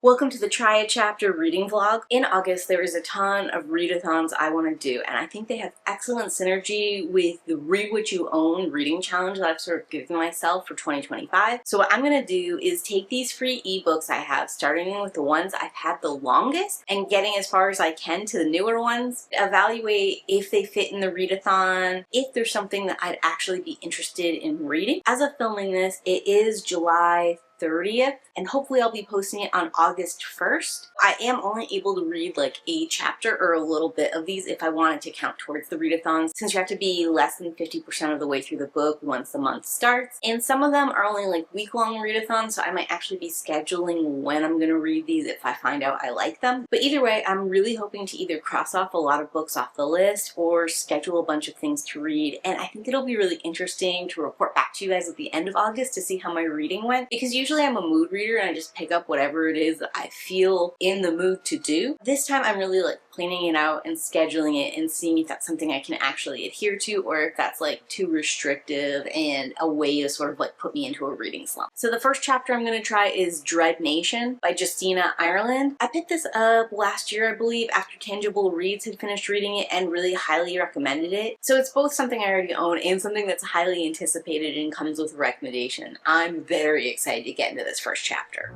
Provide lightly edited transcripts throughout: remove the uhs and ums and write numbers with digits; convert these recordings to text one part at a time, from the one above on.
Welcome to the Try a Chapter reading vlog. In August, there is a ton of readathons I want to do, and I think they have excellent synergy with the Read What You Own reading challenge that I've sort of given myself for 2025. So what I'm going to do is take these free ebooks I have, starting with the ones I've had the longest and getting as far as I can to the newer ones, evaluate if they fit in the readathon, if there's something that I'd actually be interested in reading. As of filming this, it is July 30th, and hopefully I'll be posting it on August 1st. I am only able to read like a chapter or a little bit of these if I wanted to count towards the readathons, since you have to be less than 50% of the way through the book once the month starts. And some of them are only like week-long readathons, so I might actually be scheduling when I'm going to read these if I find out I like them. But either way, I'm really hoping to either cross off a lot of books off the list or schedule a bunch of things to read, and I think it'll be really interesting to report back to you guys at the end of August to see how my reading went, because usually I'm a mood reader and I just pick up whatever it is that I feel in the mood to do. This time I'm really like planning it out and scheduling it and seeing if that's something I can actually adhere to, or if that's like too restrictive and a way to sort of like put me into a reading slump. So the first chapter I'm going to try is Dread Nation by Justina, Ireland. I picked this up last year, I believe, after Tangible Reads had finished reading it and really highly recommended it. So it's both something I already own and something that's highly anticipated and comes with a recommendation. I'm very excited to get into this first chapter.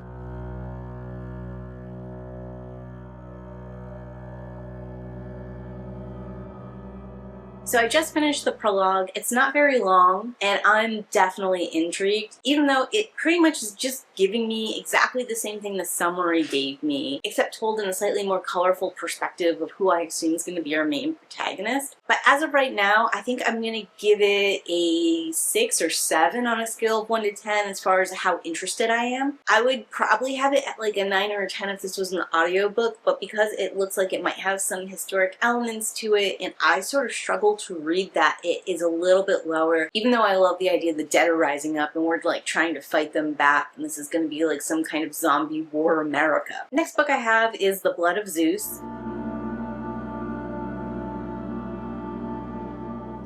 So I just finished the prologue. It's not very long, and I'm definitely intrigued, even though it pretty much is just giving me exactly the same thing the summary gave me, except told in a slightly more colorful perspective of who I assume is going to be our main protagonist. But as of right now, I think I'm going to give it a 6 or 7 on a scale of 1 to 10 as far as how interested I am. I would probably have it at like a 9 or a 10 if this was an audiobook, but because it looks like it might have some historic elements to it, and I sort of struggle to read that, it is a little bit lower, even though I love the idea of the dead are rising up and we're like trying to fight them back, and this is going to be like some kind of zombie war America. Next book I have is The Blood of Zeus.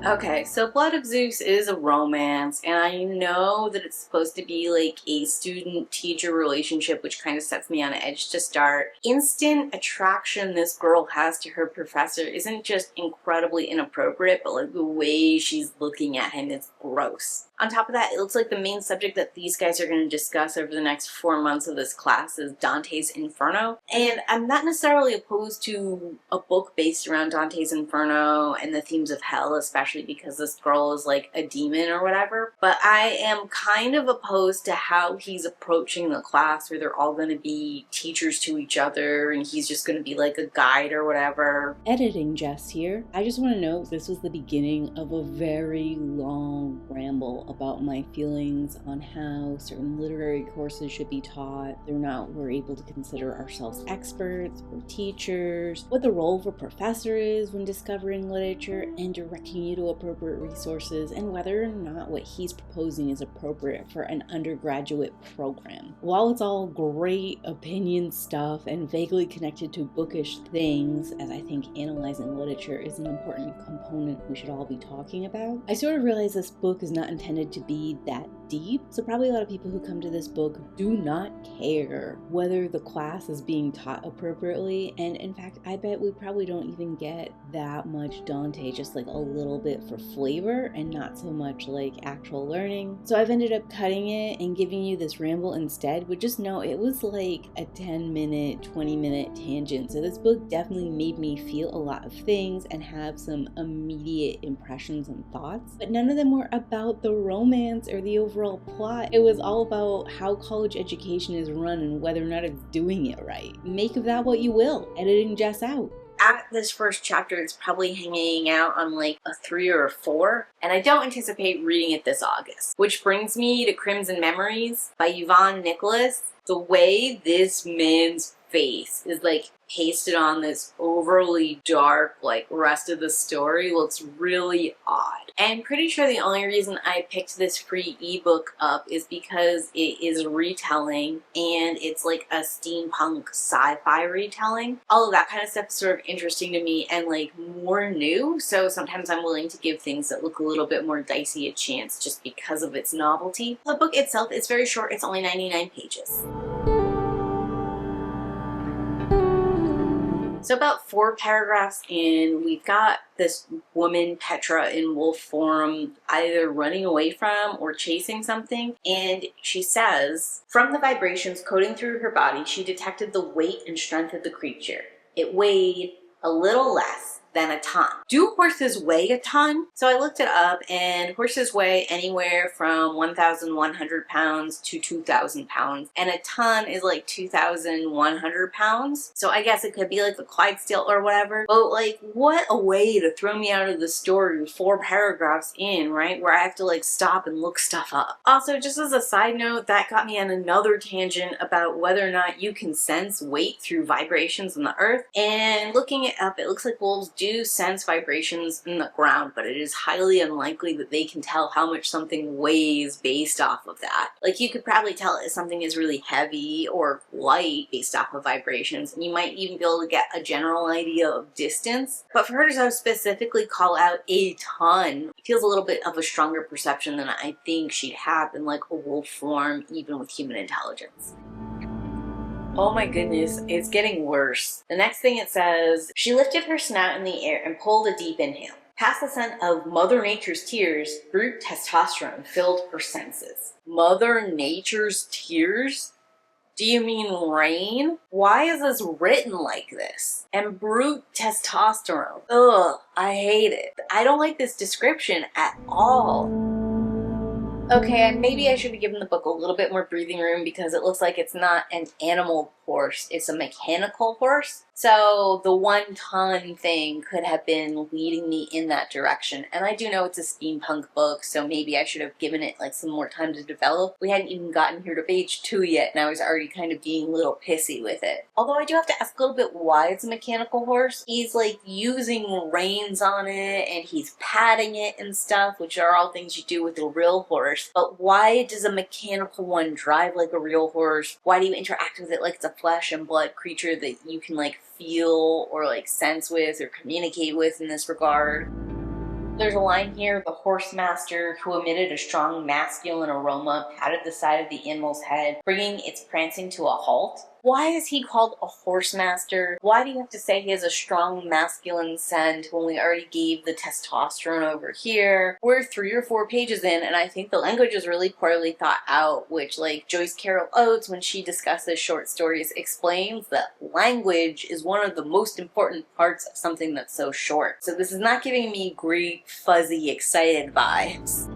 Okay, so Blood of Zeus is a romance, and I know that it's supposed to be like a student-teacher relationship, which kind of sets me on edge to start. Instant attraction this girl has to her professor isn't just incredibly inappropriate, but like the way she's looking at him is gross. On top of that, it looks like the main subject that these guys are going to discuss over the next 4 months of this class is Dante's Inferno, and I'm not necessarily opposed to a book based around Dante's Inferno and the themes of hell, especially because this girl is like a demon or whatever, but I am kind of opposed to how he's approaching the class, where they're all going to be teachers to each other and he's just going to be like a guide or whatever. Editing Jess here. I just want to note this was the beginning of a very long ramble about my feelings on how certain literary courses should be taught, whether or not we're able to consider ourselves experts or teachers, what the role of a professor is when discovering literature and directing you to appropriate resources, and whether or not what he's proposing is appropriate for an undergraduate program. While it's all great opinion stuff and vaguely connected to bookish things, as I think analyzing literature is an important component we should all be talking about, I sort of realize this book is not intended to be that deep, so probably a lot of people who come to this book do not care whether the class is being taught appropriately, and in fact I bet we probably don't even get that much Dante, just like a little bit for flavor and not so much like actual learning. So I've ended up cutting it and giving you this ramble instead, but just know it was like a 10-minute, 20-minute tangent, so this book definitely made me feel a lot of things and have some immediate impressions and thoughts, but none of them were about the romance or the overall plot. It was all about how college education is run and whether or not it's doing it right. Make of that what you will. Editing Jess out. At this first chapter, it's probably hanging out on like a 3 or a 4, and I don't anticipate reading it this August. Which brings me to Crimson Memories by Yvonne Nicolas. The way this man's face is like pasted on this overly dark like rest of the story looks really odd. And I'm pretty sure the only reason I picked this free ebook up is because it is retelling, and it's like a steampunk sci-fi retelling. All of that kind of stuff is sort of interesting to me and like more new, so sometimes I'm willing to give things that look a little bit more dicey a chance just because of its novelty. The book itself is very short, it's only 99 pages. So about 4 paragraphs in, we've got this woman, Petra, in wolf form, either running away from or chasing something, and she says, from the vibrations coding through her body, she detected the weight and strength of the creature. It weighed a little less than a ton. Do horses weigh a ton? So I looked it up, and horses weigh anywhere from 1,100 pounds to 2,000 pounds, and a ton is like 2,100 pounds. So I guess it could be like the Clydesdale or whatever. But like, what a way to throw me out of the story 4 paragraphs in, right? Where I have to like stop and look stuff up. Also, just as a side note, that got me on another tangent about whether or not you can sense weight through vibrations in the earth. And looking it up, it looks like wolves do sense vibrations in the ground, but it is highly unlikely that they can tell how much something weighs based off of that. Like, you could probably tell if something is really heavy or light based off of vibrations, and you might even be able to get a general idea of distance. But for her to specifically call out a ton feels a little bit of a stronger perception than I think she'd have in like a wolf form, even with human intelligence. Oh my goodness, it's getting worse. The next thing it says, she lifted her snout in the air and pulled a deep inhale. Past the scent of Mother Nature's tears, brute testosterone filled her senses. Mother Nature's tears? Do you mean rain? Why is this written like this? And brute testosterone. Ugh, I hate it. I don't like this description at all. Okay, maybe I should be giving the book a little bit more breathing room because it looks like it's not an animal horse, it's a mechanical horse. So the 1 ton thing could have been leading me in that direction. And I do know it's a steampunk book, so maybe I should have given it like some more time to develop. We hadn't even gotten here to page 2 yet, and I was already kind of being a little pissy with it. Although I do have to ask a little bit why it's a mechanical horse. He's like using reins on it, and he's patting it and stuff, which are all things you do with a real horse. But why does a mechanical one drive like a real horse? Why do you interact with it like it's a flesh and blood creature that you can like feel or like sense with or communicate with in this regard? There's a line here, the horse master, who emitted a strong masculine aroma, patted the side of the animal's head, bringing its prancing to a halt. Why is he called a horse master? Why do you have to say he has a strong masculine scent when we already gave the testosterone over here? We're 3 or 4 pages in, and I think the language is really poorly thought out, which, like Joyce Carol Oates, when she discusses short stories, explains that language is one of the most important parts of something that's so short. So this is not giving me great, fuzzy, excited vibes.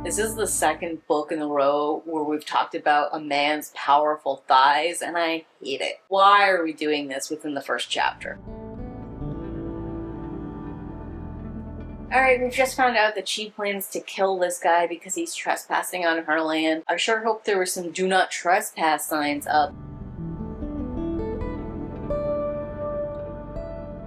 This is the 2nd book in a row where we've talked about a man's powerful thighs, and I hate it. Why are we doing this within the 1st chapter? Alright, we've just found out that she plans to kill this guy because he's trespassing on her land. I sure hope there were some do not trespass signs up.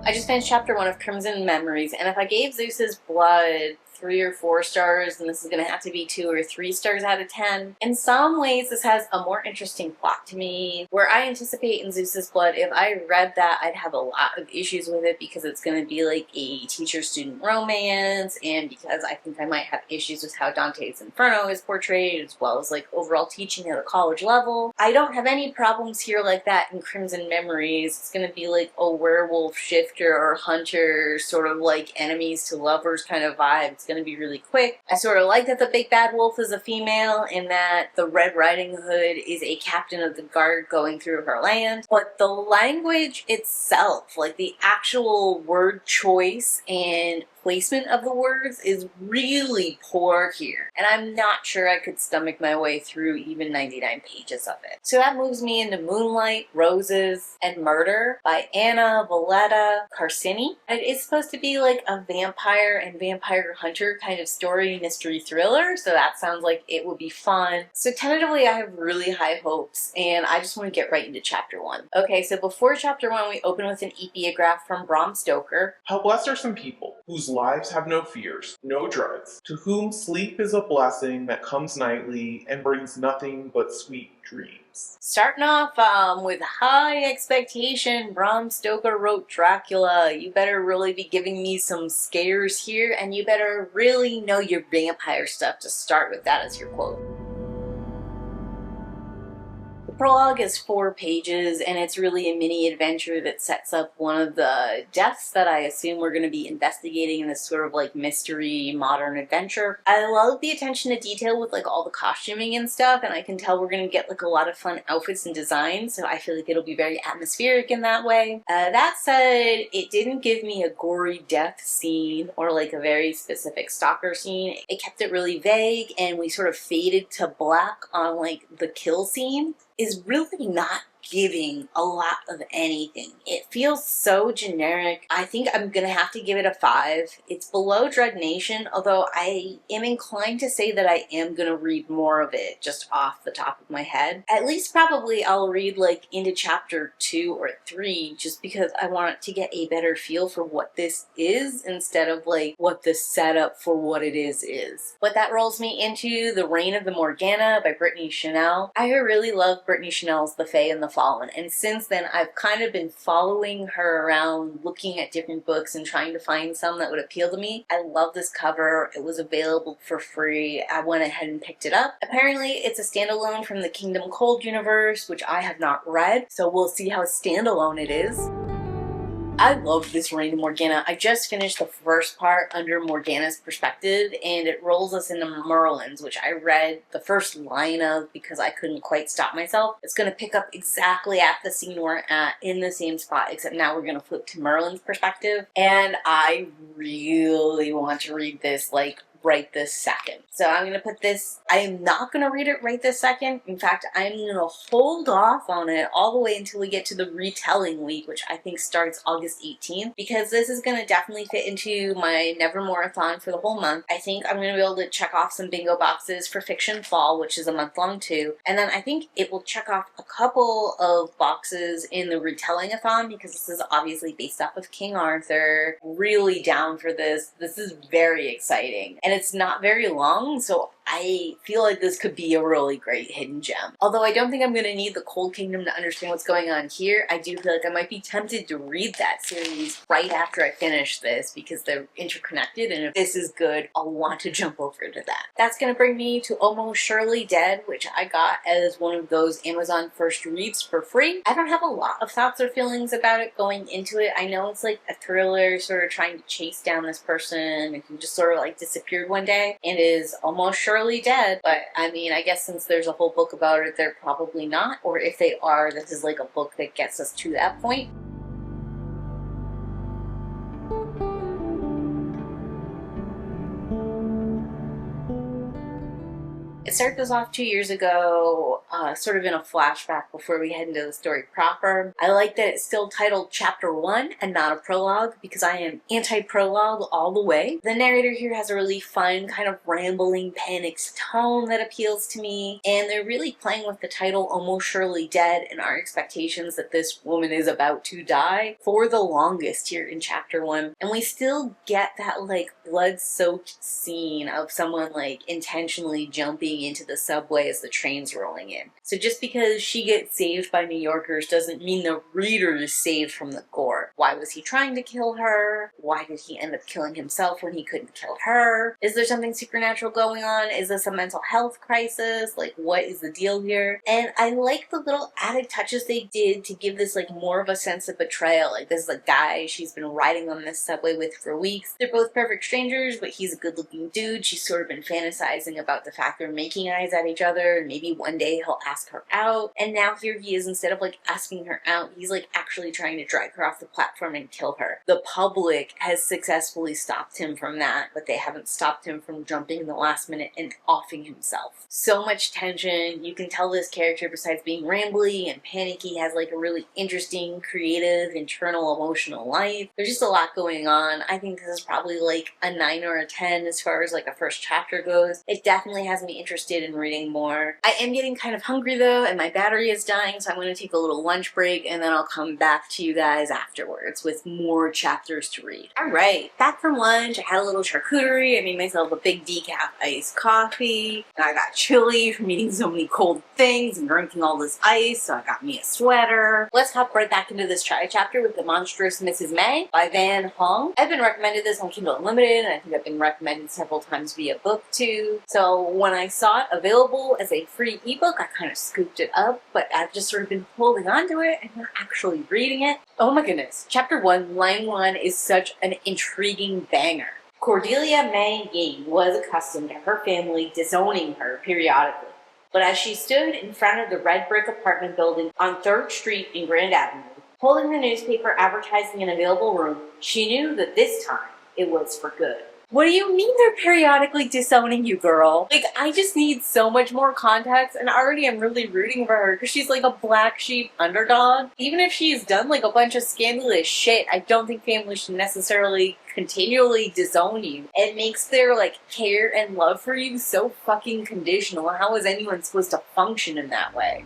I just finished chapter 1 of Crimson Memories, and if I gave Zeus's blood 3 or 4 stars, then this is going to have to be 2 or 3 stars out of 10. In some ways, this has a more interesting plot to me, where I anticipate in Zeus's Blood, if I read that, I'd have a lot of issues with it because it's going to be like a teacher-student romance, and because I think I might have issues with how Dante's Inferno is portrayed, as well as like overall teaching at a college level. I don't have any problems here like that in Crimson Memories. It's going to be like a werewolf shifter or hunter, sort of like enemies to lovers kind of vibe. It's going to be really quick. I sort of like that the big bad wolf is a female and that the Red Riding Hood is a captain of the guard going through her land. But the language itself, like the actual word choice and placement of the words, is really poor here. And I'm not sure I could stomach my way through even 99 pages of it. So that moves me into Moonlight, Roses, and Murder by Anna Violetta Carson. It is supposed to be like a vampire and vampire hunter kind of story, mystery thriller, so that sounds like it would be fun. So tentatively I have really high hopes, and I just want to get right into chapter 1. Okay, so before chapter 1 we open with an epigraph from Bram Stoker. How blessed are some people whose lives have no fears, no dreads, to whom sleep is a blessing that comes nightly and brings nothing but sweet dreams. Starting off with high expectation, Bram Stoker wrote Dracula. You better really be giving me some scares here, and you better really know your vampire stuff to start with that as your quote. prologue is 4 pages, and it's really a mini adventure that sets up one of the deaths that I assume we're going to be investigating in this sort of like mystery modern adventure. I love the attention to detail with like all the costuming and stuff, and I can tell we're going to get like a lot of fun outfits and designs, so I feel like it'll be very atmospheric in that way. That said, it didn't give me a gory death scene or like a very specific stalker scene. It kept it really vague, and we sort of faded to black on like the kill scene is really not giving a lot of anything. It feels so generic. I think I'm gonna have to give it a 5. It's below Drug Nation, although I am inclined to say that I am gonna read more of it just off the top of my head. At least probably I'll read like into chapter 2 or 3 just because I want to get a better feel for what this is instead of like what the setup for what it is. But that rolls me into The Reign of the Morgana by Brittni Chenille. I really love Brittni Chenille's The Fae and the Fallen, and since then I've kind of been following her around looking at different books and trying to find some that would appeal to me. I love this cover. It was available for free. I went ahead and picked it up. Apparently it's a standalone from the Kingdom Cold universe, which I have not read, so we'll see how standalone it is. I love this Reign of Morgana. I just finished the first part under Morgana's perspective, and it rolls us into Merlin's, which I read the first line of because I couldn't quite stop myself. It's going to pick up exactly at the scene we're at in the same spot, except now we're going to flip to Merlin's perspective, and I really want to read this like right this second. So I'm going to put this, I am not going to read it right this second. In fact, I'm going to hold off on it all the way until we get to the retelling week, which I think starts August 18th, because this is going to definitely fit into my Nevermore-a-thon for the whole month. I think I'm going to be able to check off some bingo boxes for Fiction Fall, which is a month long too, and then I think it will check off a couple of boxes in the retelling-a-thon, because this is obviously based off of King Arthur. Really down for this. This is very exciting. And it's not very long, so I feel like this could be a really great hidden gem. Although I don't think I'm going to need the Cold Kingdom to understand what's going on here, I do feel like I might be tempted to read that series right after I finish this because they're interconnected, and if this is good, I'll want to jump over to that. That's going to bring me to Almost Surely Dead, which I got as one of those Amazon first reads for free. I don't have a lot of thoughts or feelings about it going into it. I know it's like a thriller sort of trying to chase down this person who just sort of like disappeared one day and is almost surely dead, but I mean, I guess since there's a whole book about it, they're probably not, or if they are, this is like a book that gets us to that point. It started us off 2 years ago, sort of in a flashback before we head into the story proper. I like that it's still titled Chapter 1 and not a prologue, because I am anti-prologue all the way. The narrator here has a really fun, kind of rambling, panicked tone that appeals to me, and they're really playing with the title Almost Surely Dead and our expectations that this woman is about to die for the longest here in Chapter 1. And we still get that like blood-soaked scene of someone like intentionally jumping into the subway as the train's rolling in. So just because she gets saved by New Yorkers doesn't mean the reader is saved from the gore. Why was he trying to kill her? Why did he end up killing himself when he couldn't kill her? Is there something supernatural going on? Is this a mental health crisis? Like, what is the deal here? And I like the little added touches they did to give this like more of a sense of betrayal. Like, this is a guy she's been riding on this subway with for weeks. They're both perfect strangers, but he's a good-looking dude. She's sort of been fantasizing about the fact they're making eyes at each other, and maybe one day he'll ask her out. And now here he is, instead of like asking her out, he's like actually trying to drag her off the platform and kill her. The public has successfully stopped him from that, but they haven't stopped him from jumping in the last minute and offing himself. So much tension. You can tell this character, besides being rambly and panicky, has like a really interesting, creative, internal, emotional life. There's just a lot going on. I think this is probably like a 9 or a 10 as far as like a first chapter goes. It definitely has me interested in reading more. I am getting kind of hungry though, and my battery is dying, so I'm going to take a little lunch break, and then I'll come back to you guys afterwards with more chapters to read. Alright, back from lunch. I had a little charcuterie. I made myself a big decaf iced coffee, and I got chilly from eating so many cold things and drinking all this ice, so I got me a sweater. Let's hop right back into this chapter with The Monstrous Mrs. May by Hoang. I've been recommended this on Kindle Unlimited, and I think I've been recommended several times via book too. So when I saw saw it available as a free ebook, I kind of scooped it up, but I've just sort of been holding on to it and not actually reading it. Oh my goodness. Chapter 1, line 1 is such an intriguing banger. Cordelia May Ying was accustomed to her family disowning her periodically. But as she stood in front of the red brick apartment building on 3rd Street in Grand Avenue, holding the newspaper advertising an available room, she knew that this time it was for good. What do you mean they're periodically disowning you, girl? Like, I just need so much more context, and already I'm really rooting for her because she's like a black sheep underdog. Even if she's done like a bunch of scandalous shit, I don't think families should necessarily continually disown you. It makes their like care and love for you so fucking conditional. How is anyone supposed to function in that way?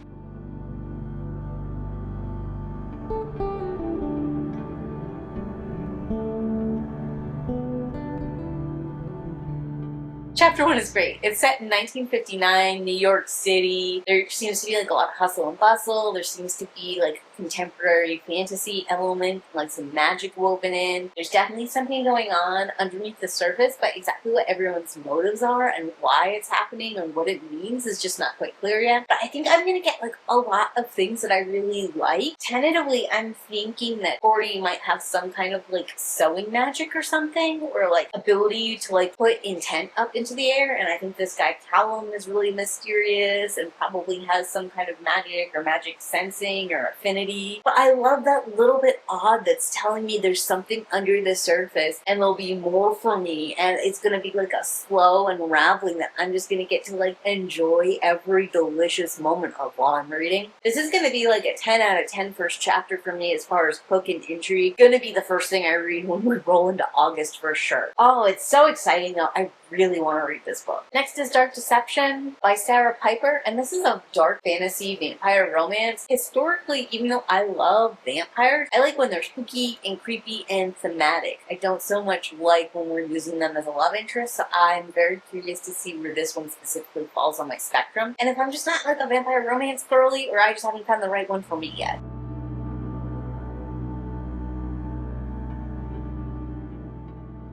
Chapter 1 is great. It's set in 1959, New York City. There seems to be like a lot of hustle and bustle. There seems to be like contemporary fantasy element, like some magic woven in. There's definitely something going on underneath the surface, but exactly what everyone's motives are and why it's happening and what it means is just not quite clear yet. But I think I'm gonna get like a lot of things that I really like. Tentatively, I'm thinking that Cordy might have some kind of like sewing magic or something, or like ability to like put intent up into the air, and I think this guy Callum is really mysterious and probably has some kind of magic or magic sensing or affinity. But I love that little bit odd that's telling me there's something under the surface and there'll be more for me, and it's gonna be like a slow unraveling that I'm just gonna get to like enjoy every delicious moment of while I'm reading. This is gonna be like a 10 out of 10 first chapter for me as far as hook and intrigue. Gonna be the first thing I read when we roll into August for sure. Oh, it's so exciting though. I really want to read this book. Next is Dark Deception by Sarah Piper, and this is a dark fantasy vampire romance. Historically, even though I love vampires, I like when they're spooky and creepy and thematic. I don't so much like when we're using them as a love interest, so I'm very curious to see where this one specifically falls on my spectrum, and if I'm just not like a vampire romance girly, or I just haven't found the right one for me yet.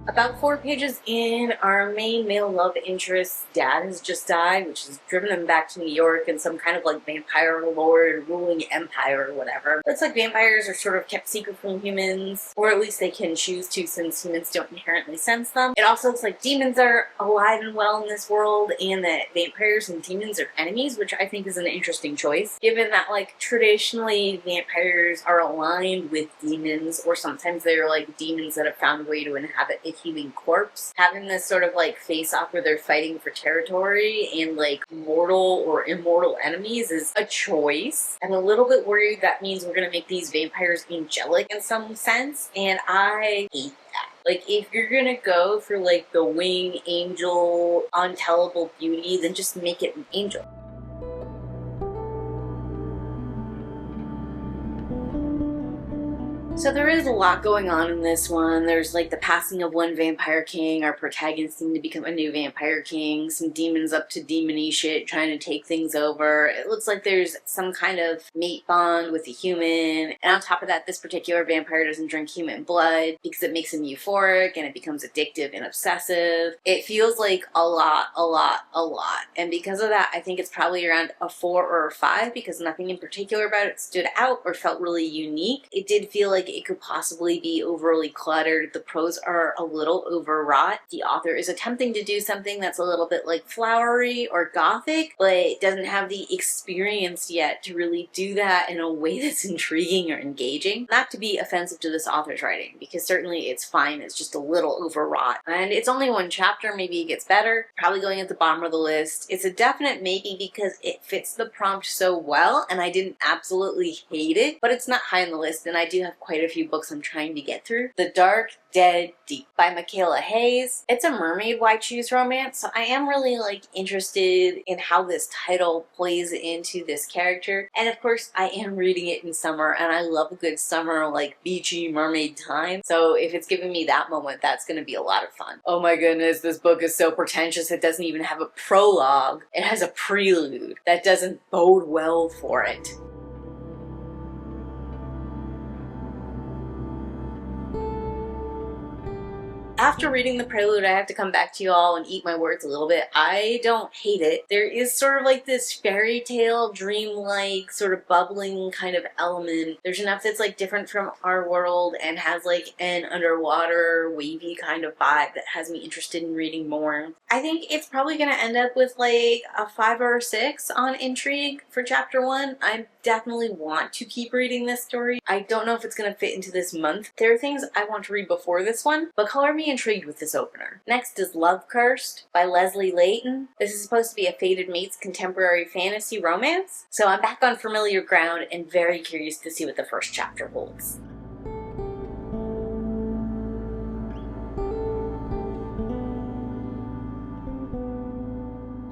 About 4 pages in, our main male love interest's dad has just died, which has driven him back to New York in some kind of like vampire lord ruling empire or whatever. Looks like vampires are sort of kept secret from humans, or at least they can choose to since humans don't inherently sense them. It also looks like demons are alive and well in this world, and that vampires and demons are enemies, which I think is an interesting choice, given that like traditionally vampires are aligned with demons, or sometimes they're like demons that have found a way to inhabit a human corpse. Having this sort of like face-off where they're fighting for territory and like mortal or immortal enemies is a choice. I'm a little bit worried that means we're gonna make these vampires angelic in some sense, and I hate that. Like, if you're gonna go for like the wing angel untellable beauty, then just make it an angel. So there is a lot going on in this one. There's like the passing of one vampire king, our protagonist seemed to become a new vampire king, some demons up to demon-y shit trying to take things over. It looks like there's some kind of mate bond with a human, and on top of that, this particular vampire doesn't drink human blood because it makes him euphoric and it becomes addictive and obsessive. It feels like a lot, and because of that, I think it's probably around a 4 or a 5 because nothing in particular about it stood out or felt really unique. It did feel like it could possibly be overly cluttered. The prose are a little overwrought. The author is attempting to do something that's a little bit like flowery or gothic, but doesn't have the experience yet to really do that in a way that's intriguing or engaging. Not to be offensive to this author's writing, because certainly it's fine, it's just a little overwrought. And it's only 1 chapter, maybe it gets better. Probably going at the bottom of the list. It's a definite maybe because it fits the prompt so well, and I didn't absolutely hate it, but it's not high on the list, and I do have quite a few books I'm trying to get through. The Dark Dead Deep by Michaela Haze. It's a mermaid why choose romance, so I am really like interested in how this title plays into this character. And of course, I am reading it in summer, and I love a good summer like beachy mermaid time. So if it's giving me that moment, that's going to be a lot of fun. Oh my goodness, this book is so pretentious. It doesn't even have a prologue. It has a prelude that doesn't bode well for it. After reading the prelude, I have to come back to you all and eat my words a little bit. I don't hate it. There is sort of like this fairy tale, dreamlike, sort of bubbling kind of element. There's enough that's like different from our world and has like an underwater, wavy kind of vibe that has me interested in reading more. I think it's probably going to end up with like a 5 or a 6 on intrigue for chapter 1. I definitely want to keep reading this story. I don't know if it's going to fit into this month. There are things I want to read before this one, but color me intrigued with this opener. Next is Love Cursed by Leighton. This is supposed to be a fated mate's contemporary fantasy romance, so I'm back on familiar ground and very curious to see what the first chapter holds.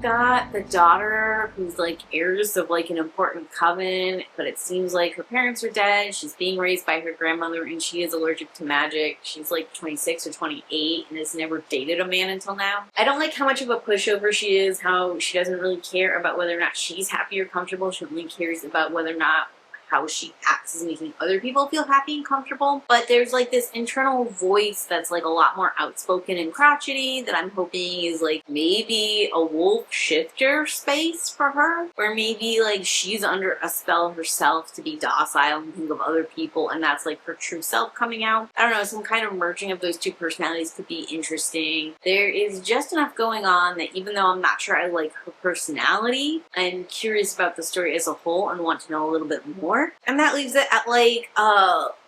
Got the daughter who's like heiress of like an important coven, but it seems like her parents are dead. She's being raised by her grandmother and she is allergic to magic. She's like 26 or 28 and has never dated a man until now. I don't like how much of a pushover she is, how she doesn't really care about whether or not she's happy or comfortable. She only cares about whether or not how she acts is making other people feel happy and comfortable. But there's like this internal voice that's like a lot more outspoken and crotchety that I'm hoping is like maybe a wolf shifter space for her, or maybe like she's under a spell herself to be docile and think of other people, and that's like her true self coming out. I don't know, some kind of merging of those two personalities could be interesting. There is just enough going on that even though I'm not sure I like her personality, I'm curious about the story as a whole and want to know a little bit more. And that leaves it at like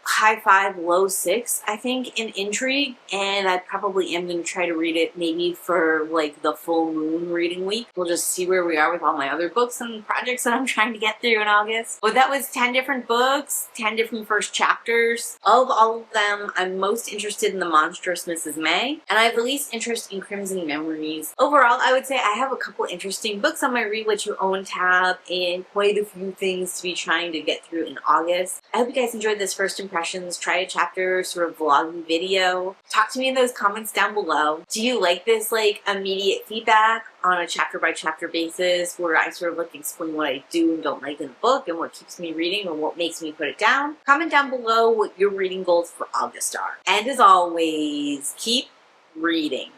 high 5, low 6, I think, in intrigue. And I probably am going to try to read it maybe for like the full moon reading week. We'll just see where we are with all my other books and projects that I'm trying to get through in August. But that was 10 different books, 10 different first chapters. Of all of them, I'm most interested in the Monstrous Mrs. May, and I have the least interest in Crimson Memories. Overall, I would say I have a couple interesting books on my Read What You Own tab and quite a few things to be trying to get through in August. I hope you guys enjoyed this first impressions. Try a chapter sort of vlogging video. Talk to me in those comments down below. Do you like this like immediate feedback on a chapter by chapter basis where I sort of like explain what I do and don't like in the book and what keeps me reading or what makes me put it down? Comment down below what your reading goals for August are. And as always, keep reading.